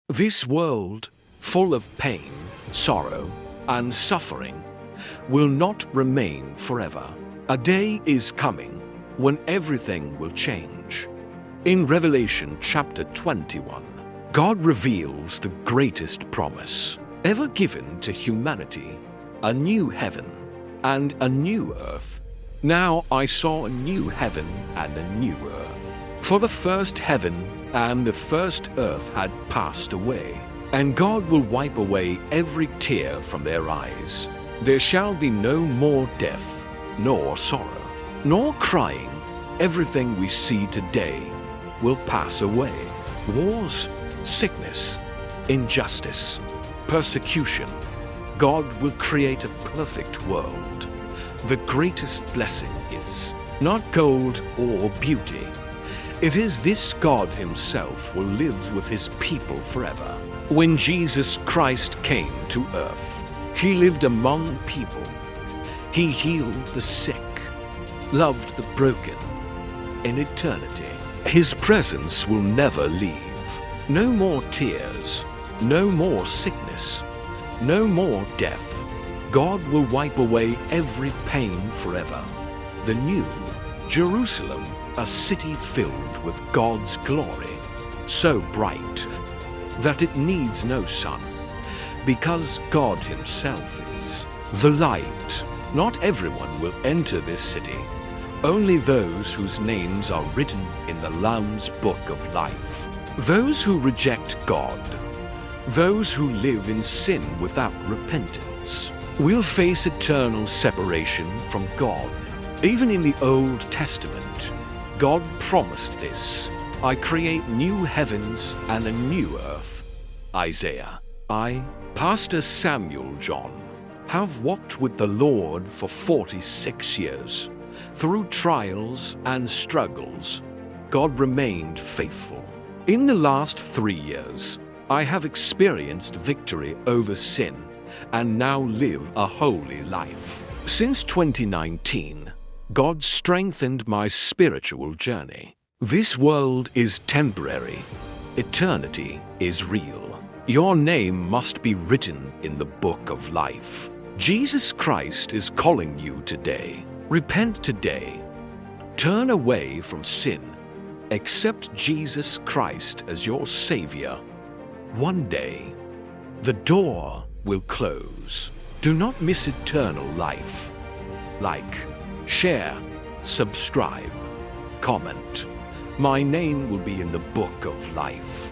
This world, full of pain, sorrow, and suffering, will not remain forever. A day is coming when everything will change. In Revelation chapter 21, God reveals the greatest promise ever given to humanity, a new heaven and a new earth. Now I saw a new heaven and a new earth. For the first heaven and the first earth had passed away, and God will wipe away every tear from their eyes. There shall be no more death, nor sorrow, nor crying. Everything we see today will pass away. Wars, sickness, injustice, persecution. God will create a perfect world. The greatest blessing is not gold or beauty. It is this God himself will live with his people forever. When Jesus Christ came to earth, he lived among people. He healed the sick, loved the broken. In eternity, his presence will never leave. No more tears, no more sickness, no more death. God will wipe away every pain forever. The new Jerusalem, a city filled with God's glory, so bright that it needs no sun, because God himself is the light. Not everyone will enter this city, only those whose names are written in the Lamb's book of life. Those who reject God, those who live in sin without repentance, will face eternal separation from God. Even in the Old Testament, God promised this. I create new heavens and a new earth. Isaiah. I, Pastor Samuel John, have walked with the Lord for 46 years. Through trials and struggles, God remained faithful. In the last 3 years, I have experienced victory over sin and now live a holy life. Since 2019, God strengthened my spiritual journey. This world is temporary. Eternity is real. Your name must be written in the book of life. Jesus Christ is calling you today. Repent today. Turn away from sin. Accept Jesus Christ as your Savior. One day, the door will close. Do not miss eternal life. Like, share, subscribe, comment. My name will be in the book of life.